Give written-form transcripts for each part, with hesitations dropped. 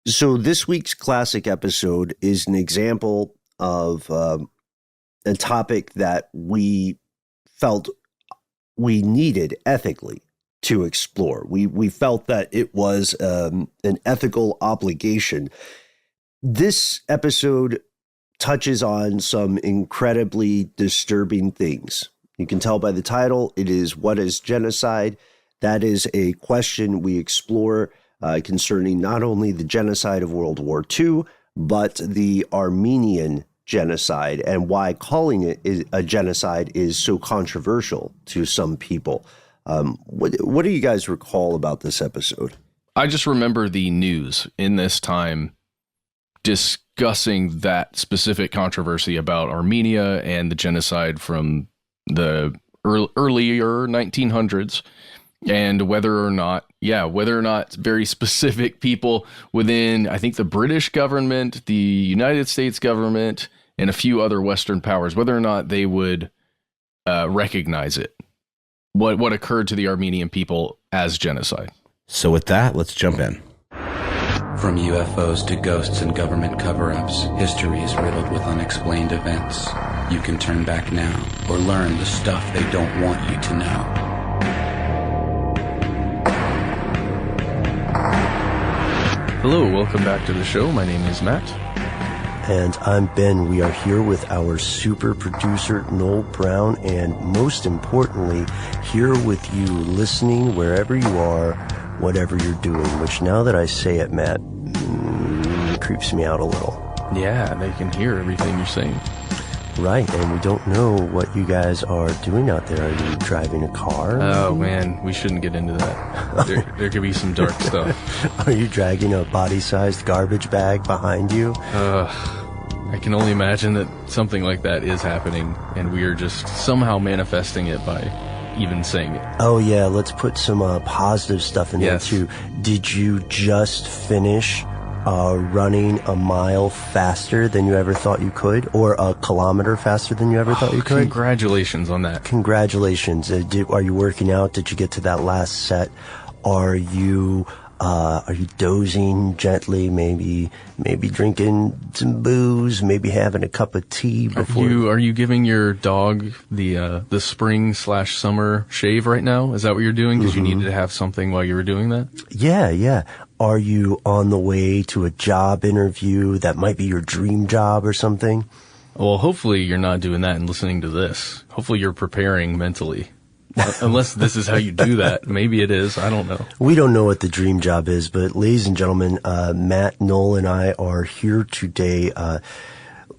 So this week's classic episode is an example of a topic that we felt we needed ethically to explore. We felt that it was an ethical obligation. This episode touches on some incredibly disturbing things. You can tell by the title, it is What is Genocide? That is a question we explore concerning not only the genocide of World War II, but the Armenian genocide, and why calling it a genocide is so controversial to some people. What do you guys recall about this episode? I just remember the news in this time discussing that specific controversy about Armenia and the genocide from the earlier 1900s. And whether or not very specific people within, I think, the British government, the United States government, and a few other Western powers, whether or not they would recognize it, what occurred to the Armenian people as genocide. So with that, let's jump in. From UFOs to ghosts and government cover-ups, history is riddled with unexplained events. You can turn back now or learn the stuff they don't want you to know. Hello, welcome back to the show. My name is Matt. And I'm Ben. We are here with our super producer, Noel Brown, and most importantly, here with you listening wherever you are, whatever you're doing, which now that I say it, Matt, creeps me out a little. Yeah, they can hear everything you're saying. Right, and we don't know what you guys are doing out there. Are you driving a car? Oh, man, we shouldn't get into that. There could be some dark stuff. Are you dragging a body-sized garbage bag behind you? I can only imagine that something like that is happening, and we are just somehow manifesting it by even saying it. Oh, yeah, let's put some positive stuff in there, too. Did you just finish running a mile faster than you ever thought you could, or a kilometer faster than you ever thought you could? Congratulations on that. Congratulations. Are you working out? Did you get to that last set? Are you dozing gently? Maybe drinking some booze, maybe having a cup of tea before. Are you giving your dog the spring/summer shave right now? Is that what you're doing? Because you needed to have something while you were doing that? Yeah. Are you on the way to a job interview that might be your dream job or something? Well, hopefully you're not doing that and listening to this. Hopefully you're preparing mentally. Unless this is how you do that. Maybe it is. I don't know. We don't know what the dream job is, but ladies and gentlemen, Matt, Noel, and I are here today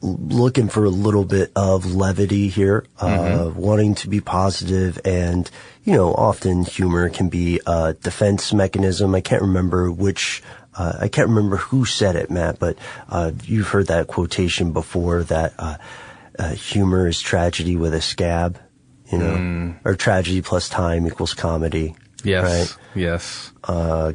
looking for a little bit of levity here, wanting to be positive, and, often humor can be a defense mechanism. I can't remember who said it, Matt, but you've heard that quotation before that humor is tragedy with a scab. Or tragedy plus time equals comedy. Yes. Right? Yes.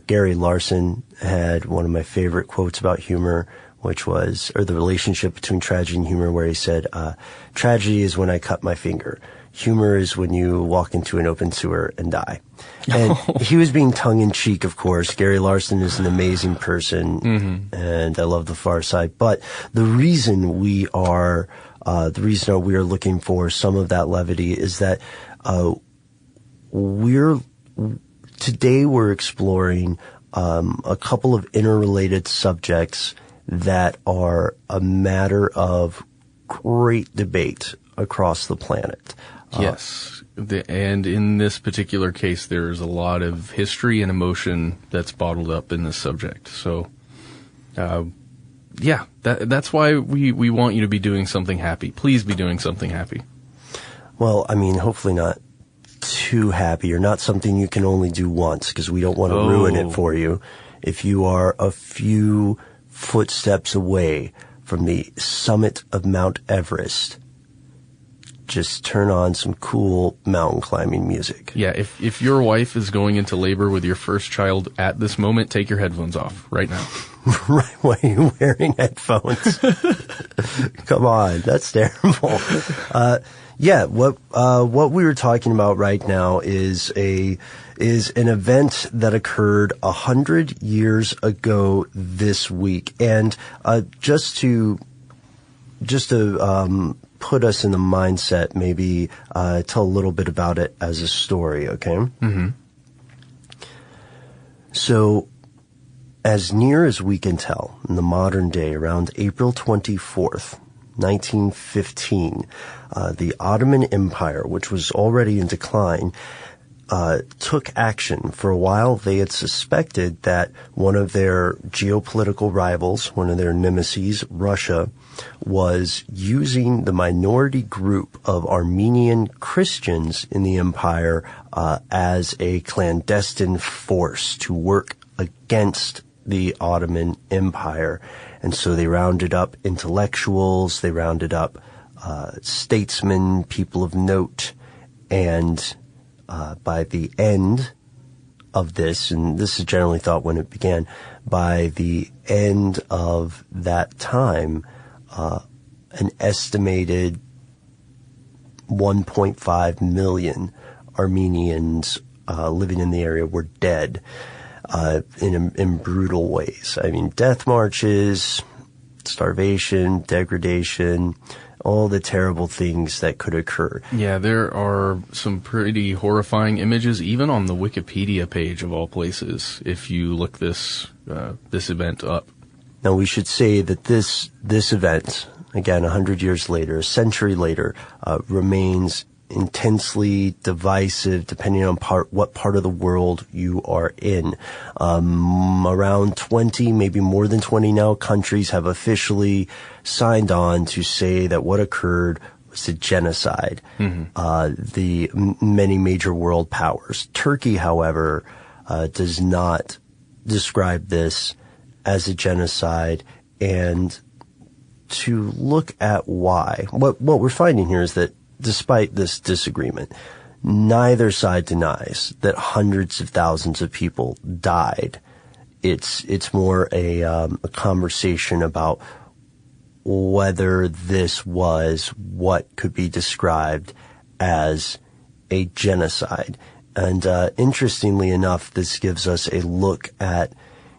Gary Larson had one of my favorite quotes about humor, which was, or the relationship between tragedy and humor, where he said, tragedy is when I cut my finger. Humor is when you walk into an open sewer and die. And he was being tongue-in-cheek, of course. Gary Larson is an amazing person, and I love The Far Side. But the reason we are looking for some of that levity is that today we're exploring a couple of interrelated subjects that are a matter of great debate across the planet. Yes. And in this particular case, there's a lot of history and emotion that's bottled up in this subject. So, that's why we want you to be doing something happy. Please be doing something happy. Well, I mean, hopefully not too happy, or not something you can only do once, because we don't want to ruin it for you. If you are a few footsteps away from the summit of Mount Everest, just turn on some cool mountain climbing music. Yeah, if your wife is going into labor with your first child at this moment, take your headphones off right now. Right, why are you wearing headphones? Come on, that's terrible. What we were talking about right now is is an event that occurred 100 years ago this week. And just to put us in the mindset, maybe tell a little bit about it as a story, okay? Mm-hmm. So, as near as we can tell, in the modern day, around April 24th, 1915, the Ottoman Empire, which was already in decline, took action. For a while, they had suspected that one of their geopolitical rivals, one of their nemesis, Russia, was using the minority group of Armenian Christians in the empire as a clandestine force to work against the Ottoman Empire. And so they rounded up intellectuals, they rounded up statesmen, people of note, and by the end of this, and this is generally thought when it began, by the end of that time, an estimated 1.5 million Armenians living in the area were dead in brutal ways. I mean, death marches, starvation, degradation, all the terrible things that could occur. Yeah, there are some pretty horrifying images, even on the Wikipedia page of all places, if you look this event up. Now, we should say that this event, again, 100 years later, a century later, remains intensely divisive depending on what part of the world you are in. Around 20, maybe more than 20 now, countries have officially signed on to say that what occurred was a genocide. Mm-hmm. The many major world powers. Turkey, however, does not describe this as a genocide, and to look at why, what we're finding here is that despite this disagreement, neither side denies that hundreds of thousands of people died. It's more a conversation about whether this was what could be described as a genocide. And interestingly enough, this gives us a look at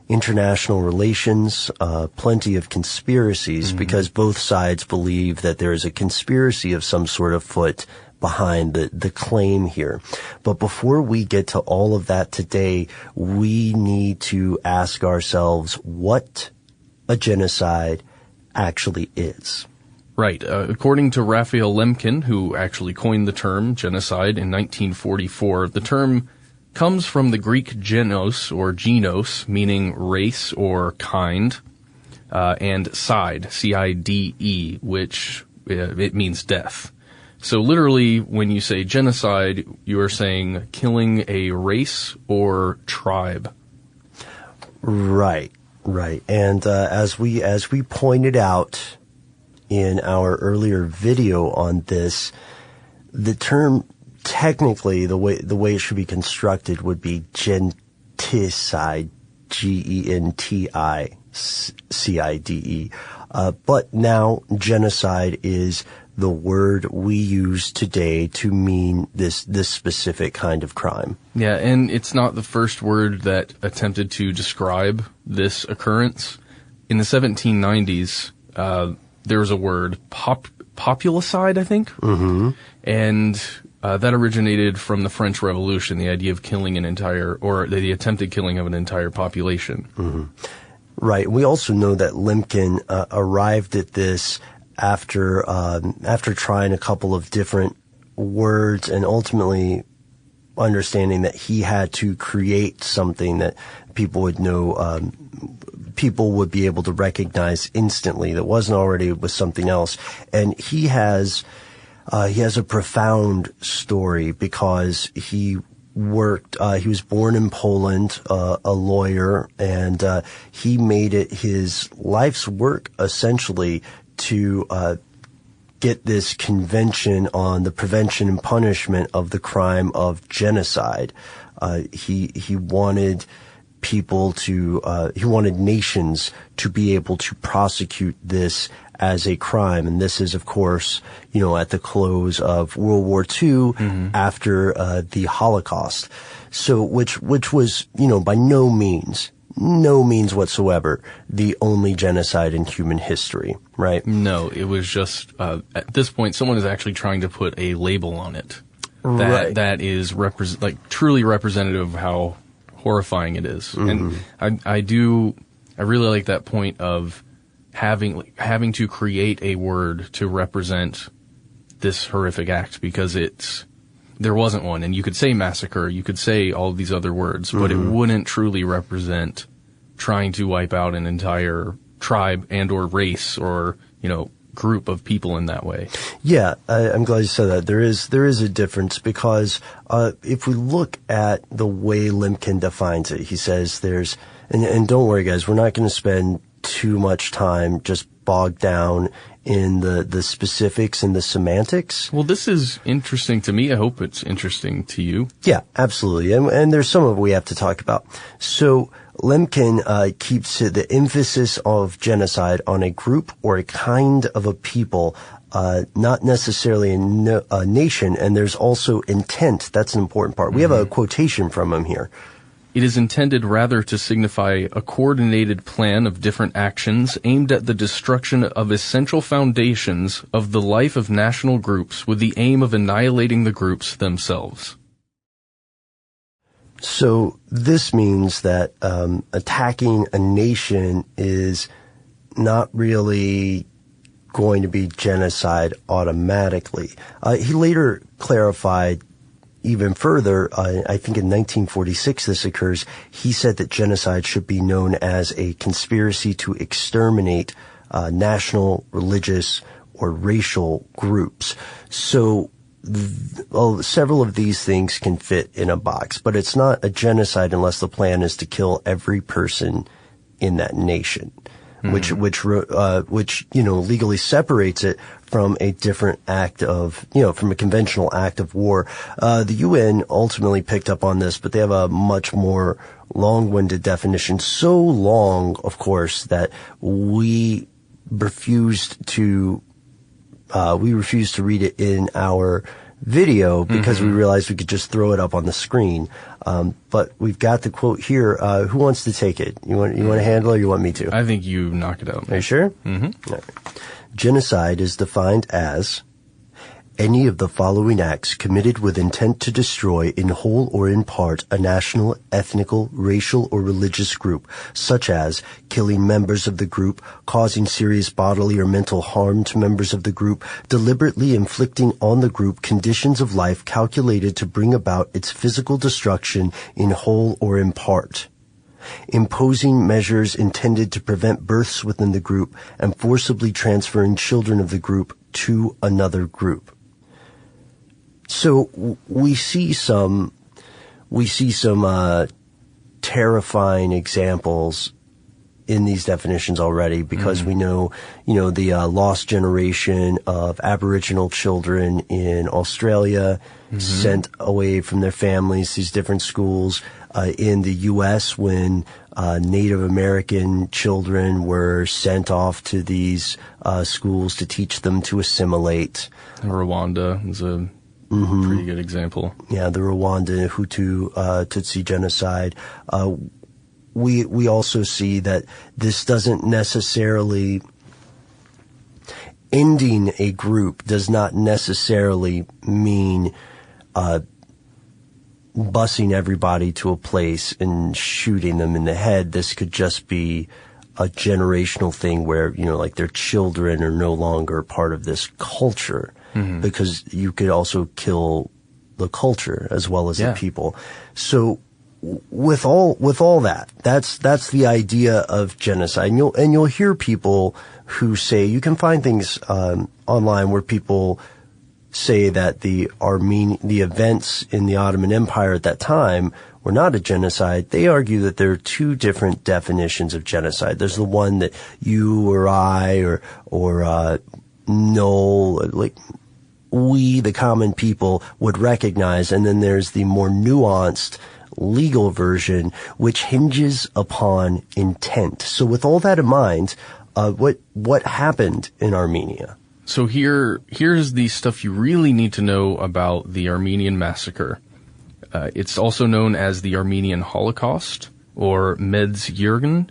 international relations, plenty of conspiracies, mm-hmm. because both sides believe that there is a conspiracy of some sort afoot behind the claim here. But before we get to all of that today, we need to ask ourselves what a genocide actually is. Right. According to Raphael Lemkin, who actually coined the term genocide in 1944, the term comes from the Greek genos, or genos, meaning race or kind, and side, C-I-D-E, which it means death. So literally, when you say genocide, you are saying killing a race or tribe. Right. And as we pointed out in our earlier video on this, the term technically, the way it should be constructed would be genticide, Genticide. But now genocide is the word we use today to mean this specific kind of crime. Yeah, and it's not the first word that attempted to describe this occurrence. In the 1790s, there was a word, populicide, I think, mm-hmm. and that originated from the French Revolution, the idea of killing an entire, or the attempted killing of an entire population. Mm-hmm. Right. We also know that Lemkin arrived at this after trying a couple of different words and ultimately understanding that he had to create something that people would know, people would be able to recognize instantly that wasn't already with something else. And he has a profound story because he was born in Poland, a lawyer, and he made it his life's work essentially to get this convention on the prevention and punishment of the crime of genocide. He wanted people to, he wanted nations to be able to prosecute this as a crime. And this is, of course, at the close of World War II, after the Holocaust. So, which was, by no means whatsoever the only genocide in human history, right? No, it was just, at this point, someone is actually trying to put a label on it. That is truly representative of how horrifying it is. And I really like that point of having to create a word to represent this horrific act, because there wasn't one. And you could say massacre, you could say all of these other words, but it wouldn't truly represent trying to wipe out an entire tribe and or race or, group of people in that way. Yeah, I'm glad you said that. There is a difference, because if we look at the way Lemkin defines it, he says there's, and don't worry guys, we're not going to spend too much time just bogged down in the specifics and the semantics. Well, this is interesting to me. I hope it's interesting to you. Yeah, absolutely. And there's some of it we have to talk about. So Lemkin keeps the emphasis of genocide on a group or a kind of a people, not necessarily a nation. And there's also intent. That's an important part. We have a quotation from him here. It is intended rather to signify a coordinated plan of different actions aimed at the destruction of essential foundations of the life of national groups with the aim of annihilating the groups themselves. So this means that attacking a nation is not really going to be genocide automatically. He later clarified even further, I think in 1946 this occurs, he said that genocide should be known as a conspiracy to exterminate national, religious, or racial groups. So several of these things can fit in a box, but it's not a genocide unless the plan is to kill every person in that nation, which legally separates it from a different act of, from a conventional act of war. The UN ultimately picked up on this, but they have a much more long-winded definition. So long, of course, that we refused to read it in our video because we realized we could just throw it up on the screen. But we've got the quote here. Who wants to take it? You want to handle it, or you want me to? I think you knock it out. Are you sure? Mm-hmm. All right. Genocide is defined as any of the following acts committed with intent to destroy in whole or in part a national, ethnical, racial, or religious group, such as killing members of the group, causing serious bodily or mental harm to members of the group, deliberately inflicting on the group conditions of life calculated to bring about its physical destruction in whole or in part, imposing measures intended to prevent births within the group, and forcibly transferring children of the group to another group. So we see some terrifying examples in these definitions already, because we know, the lost generation of Aboriginal children in Australia sent away from their families, these different schools. In the U.S., when Native American children were sent off to these schools to teach them to assimilate. Rwanda is a pretty good example. Yeah, the Rwanda Hutu Tutsi genocide. We also see that this doesn't necessarily, ending a group does not necessarily mean busing everybody to a place and shooting them in the head. This could just be a generational thing where, like their children are no longer part of this culture, because you could also kill the culture as well as the people. So with all that's the idea of genocide. And you'll hear people who say, you can find things online where people say that the events in the Ottoman Empire at that time were not a genocide. They argue that there are two different definitions of genocide. There's the one that you or I or Noel, like we, the common people, would recognize, and then there's the more nuanced, legal version, which hinges upon intent. So with all that in mind, what happened in Armenia? So here's the stuff you really need to know about the Armenian massacre. It's also known as the Armenian Holocaust, or Medzhirgan,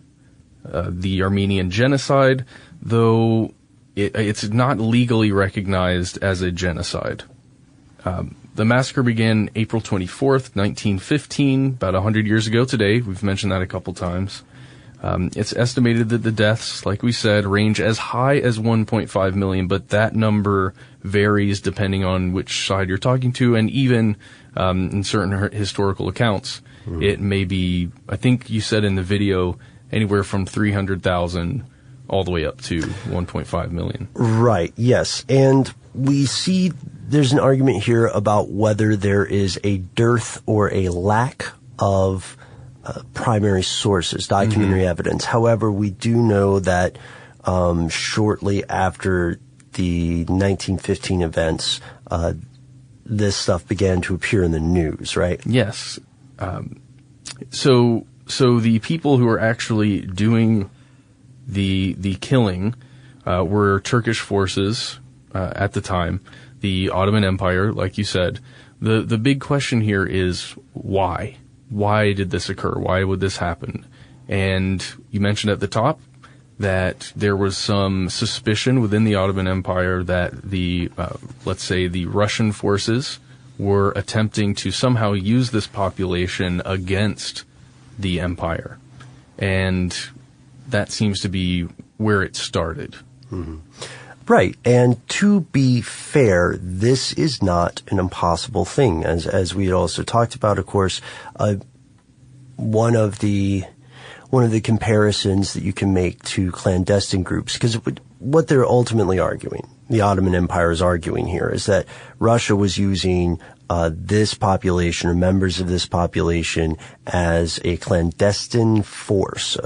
the Armenian Genocide, though it's not legally recognized as a genocide. The massacre began April 24th, 1915, about 100 years ago today. We've mentioned that a couple times. It's estimated that the deaths, like we said, range as high as 1.5 million, but that number varies depending on which side you're talking to, and even in certain historical accounts, it may be, I think you said in the video, anywhere from 300,000 all the way up to 1.5 million. Right, yes. And we see there's an argument here about whether there is a dearth or a lack of primary sources, documentary evidence. However, we do know that shortly after the 1915 events, this stuff began to appear in the news, right? Yes. So the people who are actually doing the killing were Turkish forces at the time, the Ottoman Empire, like you said. The big question here is why? Why did this occur? Why would this happen? And you mentioned at the top that there was some suspicion within the Ottoman Empire that the, let's say, the Russian forces were attempting to somehow use this population against the empire. And that seems to be where it started. Mm-hmm. Right. And to be fair, this is not an impossible thing. As we had also talked about, of course, one of the comparisons that you can make to clandestine groups, because what they're ultimately arguing, the Ottoman Empire is arguing here, is that Russia was using this population or members of this population as a clandestine force,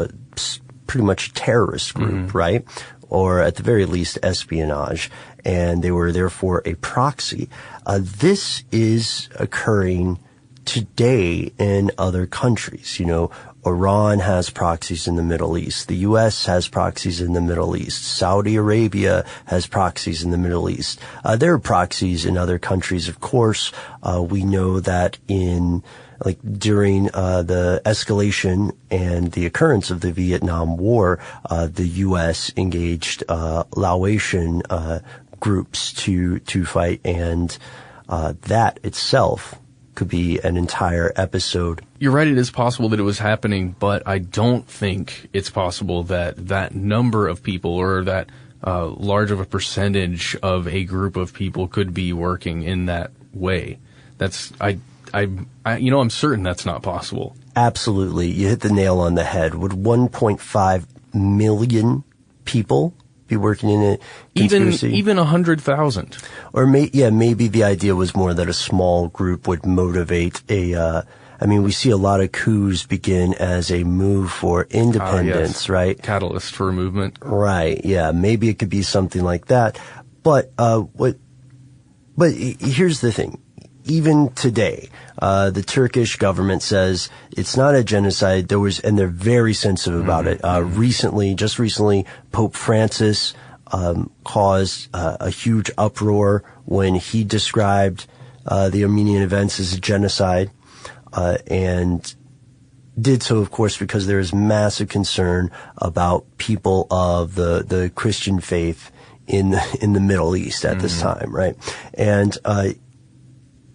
pretty much a terrorist group, right? Or at the very least espionage, and they were therefore a proxy. This is occurring today in other countries. You know, Iran has proxies in the Middle East. The U.S. has proxies in the Middle East. Saudi Arabia has proxies in the Middle East. There are proxies in other countries, of course. We know that during the escalation and the occurrence of the Vietnam War, the U.S. engaged Laotian groups to fight, and that itself could be an entire episode. You're right, it is possible that it was happening, but I don't think it's possible that that number of people or that large of a percentage of a group of people could be working in that way. I'm certain that's not possible. Absolutely. You hit the nail on the head. Would 1.5 million people be working in a conspiracy? Even 100,000. Or maybe the idea was more that a small group would motivate we see a lot of coups begin as a move for independence, yes. Right? Catalyst for a movement. Right. Yeah. Maybe it could be something like that. But here's the thing. Even today, the Turkish government says it's not a genocide. And they're very sensitive about it. Just recently, Pope Francis caused a huge uproar when he described the Armenian events as a genocide, and did so, of course, because there is massive concern about people of the Christian faith in the Middle East at this time, right? And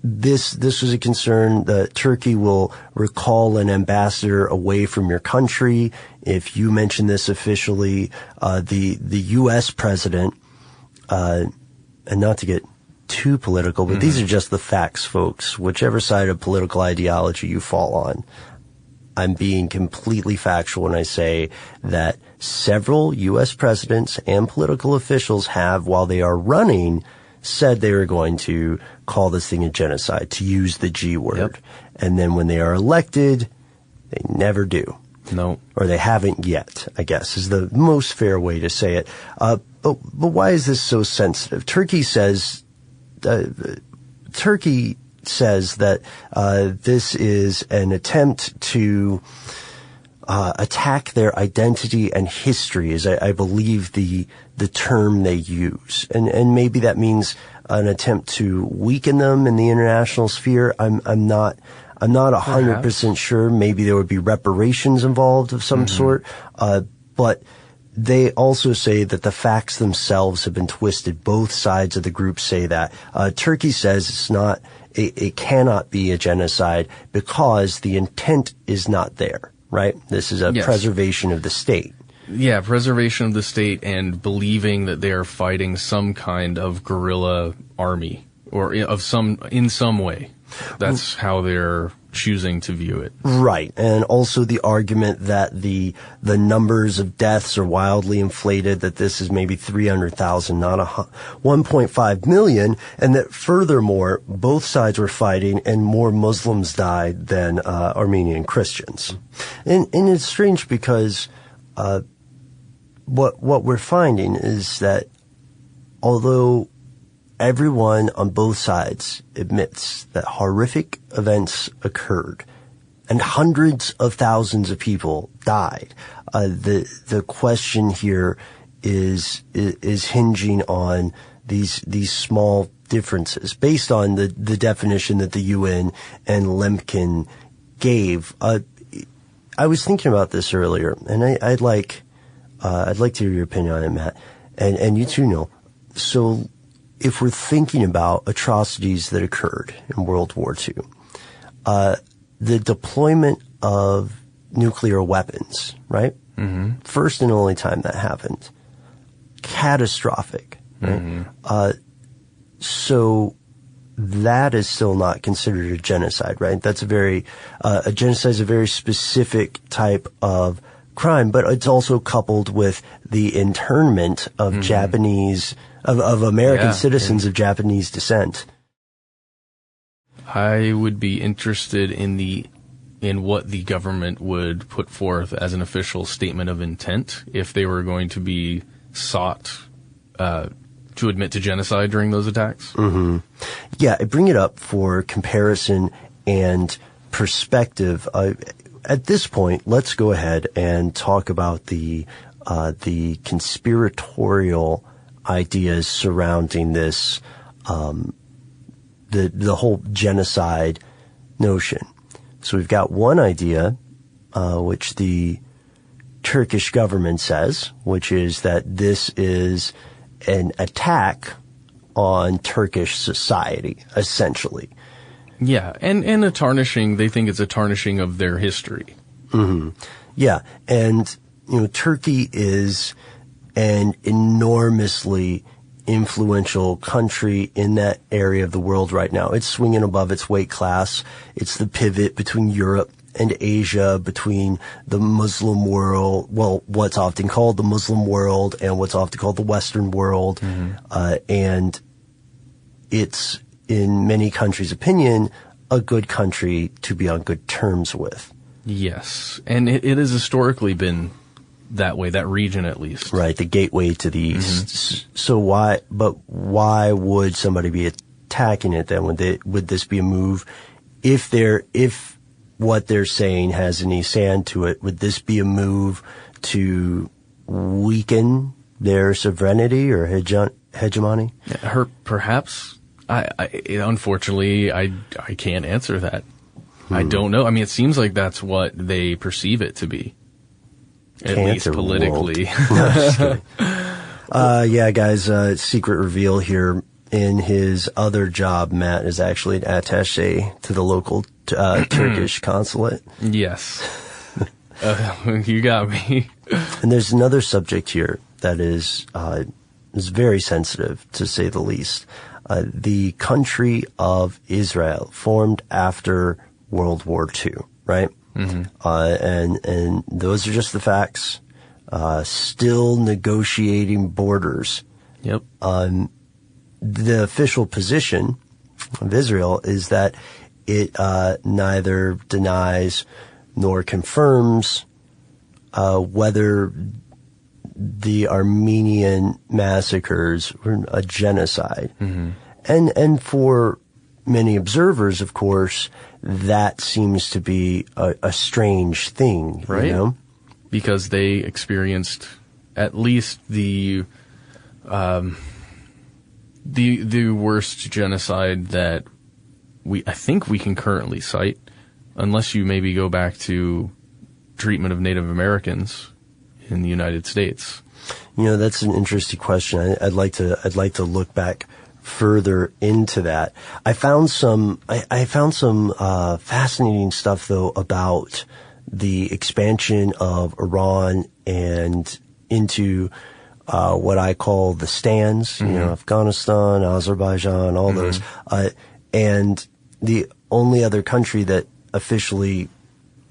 this was a concern that Turkey will recall an ambassador away from your country if you mention this officially. The U.S. president, and not to get too political, but these are just the facts, folks. Whichever side of political ideology you fall on, I'm being completely factual when I say that several U.S. presidents and political officials have, while they are running, said they were going to call this thing a genocide, to use the G word. Yep. And then when they are elected, they never do. No. Or they haven't yet, I guess, is the most fair way to say it. But why is this so sensitive? Turkey says, Turkey says that this is an attempt to attack their identity and history, is I believe the term they use, and maybe that means an attempt to weaken them in the international sphere. I'm not 100% sure. Maybe there would be reparations involved of some sort, but they also say that the facts themselves have been twisted. Both sides of the group say that. Turkey says it cannot be a genocide because the intent is not there, right? This is a preservation of the state. Yeah, preservation of the state and believing that they are fighting some kind of guerrilla army or in some way. That's how they're choosing to view it. Right. And also the argument that the numbers of deaths are wildly inflated, that this is maybe 300,000, not 1.5 million, and that furthermore, both sides were fighting and more Muslims died than Armenian Christians. And it's strange because what we're finding is that although everyone on both sides admits that horrific events occurred and hundreds of thousands of people died, the question here is hinging on these small differences based on the definition that the UN and Lemkin gave. I was thinking about this earlier, and I'd like to hear your opinion on it, Matt, and you too, Neil. So, if we're thinking about atrocities that occurred in World War II, the deployment of nuclear weapons, right? Mm-hmm. First and only time that happened. Catastrophic, right? Mm-hmm. So that is still not considered a genocide, right? That's a genocide is a very specific type of crime, but it's also coupled with the internment of Japanese of American citizens of Japanese descent. I would be interested in what the government would put forth as an official statement of intent if they were going to be sought to admit to genocide during those attacks. Mm-hmm. Yeah, I bring it up for comparison and perspective. At this point, let's go ahead and talk about the conspiratorial ideas surrounding this, the whole genocide notion. So we've got one idea, which the Turkish government says, which is that this is an attack on Turkish society, essentially. Yeah, and a tarnishing, they think it's a tarnishing of their history. Mm-hmm. Yeah, and, Turkey is an enormously influential country in that area of the world right now. It's swinging above its weight class. It's the pivot between Europe and Asia, between the Muslim world, well, what's often called the Muslim world and what's often called the Western world. Mm-hmm. And it's, in many countries' opinion, a good country to be on good terms with. Yes. And it has historically been that way, that region at least. Right, the gateway to the east. Mm-hmm. So why would somebody be attacking it then? Would this be a move? If what they're saying has any sand to it, would this be a move to weaken their sovereignty or hegemony? Perhaps. Unfortunately, I can't answer that. I don't know. I mean, it seems like that's what they perceive it to be. At least politically. Yeah, guys, secret reveal here. In his other job, Matt is actually an attaché to the local Turkish consulate. Yes. You got me. And there's another subject here that is very sensitive, to say the least. The country of Israel, formed after World War II, right? Mm-hmm. And those are just the facts. Still negotiating borders. Yep. The official position of Israel is that it neither denies nor confirms whether the Armenian massacres were a genocide. Mm-hmm. And for many observers, of course, that seems to be a strange thing, right? You know? Because they experienced at least the worst genocide that I think we can currently cite, unless you maybe go back to treatment of Native Americans in the United States. You know, that's an interesting question. I'd like to look back further into that. I found some fascinating stuff though about the expansion of Iran and into what I call the stands, you know, Afghanistan, Azerbaijan, all those, and the only other country that officially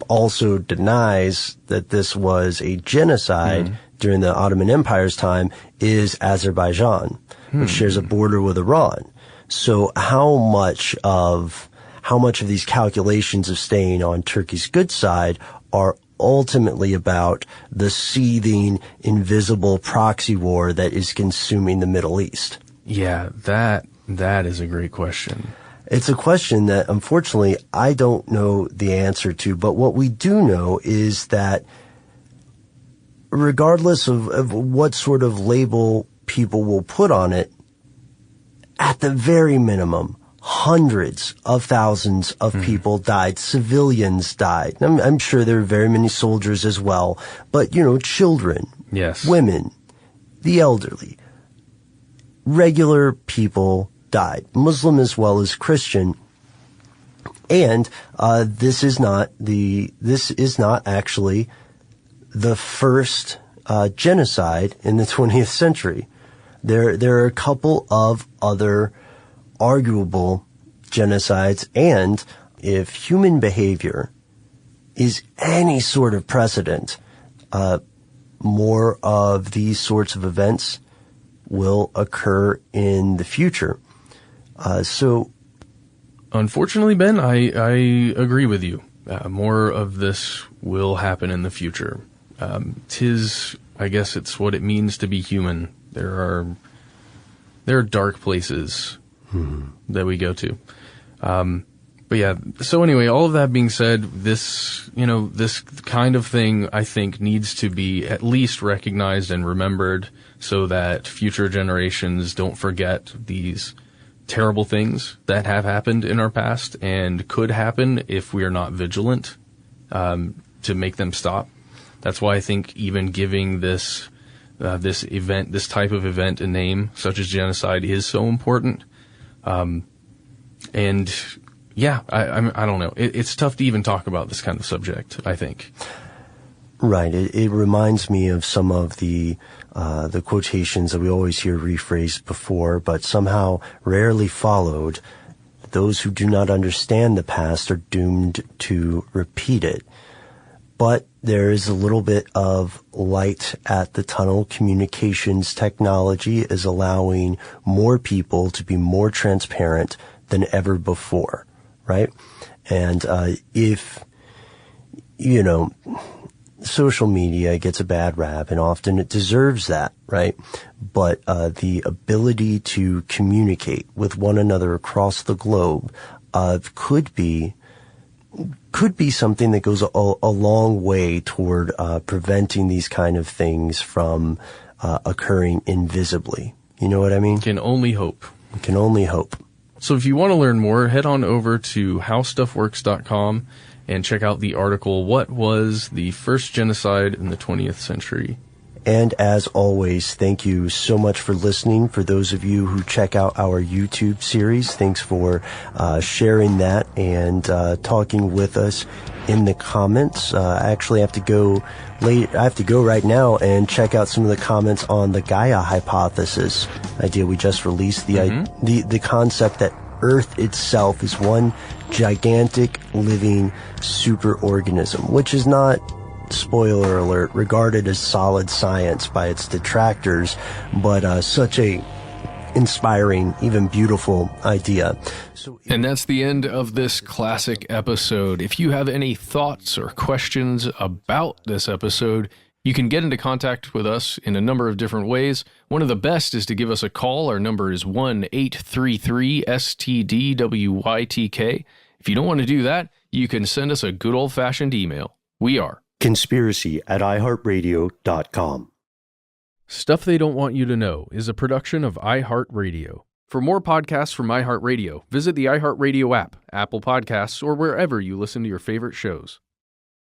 also denies that this was a genocide during the Ottoman Empire's time is Azerbaijan, which shares a border with Iran. So how much of these calculations of staying on Turkey's good side are ultimately about the seething, invisible proxy war that is consuming the Middle East? Yeah, that is a great question. It's a question that, unfortunately, I don't know the answer to, but what we do know is that regardless of what sort of label people will put on it, at the very minimum, hundreds of thousands of people died. Civilians died. I'm sure there are very many soldiers as well, but, you know, children, yes, women, the elderly, regular people died, Muslim as well as Christian. And this is not actually the first genocide in the 20th century. There are a couple of other arguable genocides, and if human behavior is any sort of precedent, more of these sorts of events will occur in the future. So, unfortunately, Ben, I agree with you. More of this will happen in the future. I guess it's what it means to be human. There are dark places that we go to. But yeah, so anyway, all of that being said, this kind of thing, I think, needs to be at least recognized and remembered so that future generations don't forget these terrible things that have happened in our past and could happen if we are not vigilant to make them stop. That's why I think even giving this type of event a name, such as genocide, is so important. And yeah, I don't know. It's tough to even talk about this kind of subject, I think. Right. It reminds me of some of the quotations that we always hear rephrased before, but somehow rarely followed. Those who do not understand the past are doomed to repeat it. But there is a little bit of light at the tunnel. Communications technology is allowing more people to be more transparent than ever before, right? And if, you know, social media gets a bad rap, and often it deserves that, right? But the ability to communicate with one another across the globe could be something that goes a long way toward preventing these kind of things from occurring invisibly. You know what I mean? Can only hope. Can only hope. So if you want to learn more, head on over to howstuffworks.com and check out the article, What Was the First Genocide in the 20th Century? And as always, thank you so much for listening. For those of you who check out our YouTube series, thanks for sharing that and talking with us in the comments. I actually have to go right now and check out some of the comments on the Gaia hypothesis idea we just released. The concept that Earth itself is one gigantic living superorganism, which is not, spoiler alert, regarded as solid science by its detractors, but such a inspiring, even beautiful idea. And that's the end of this classic episode. If you have any thoughts or questions about this episode, You can get into contact with us in a number of different ways. One of the best is to give us a call. Our number is 1-833-STDWYTK. If you don't want to do that, you can send us a good old-fashioned email. We are conspiracy@iHeartRadio.com. Stuff They Don't Want You to Know is a production of iHeartRadio. For more podcasts from iHeartRadio, visit the iHeartRadio app, Apple Podcasts, or wherever you listen to your favorite shows.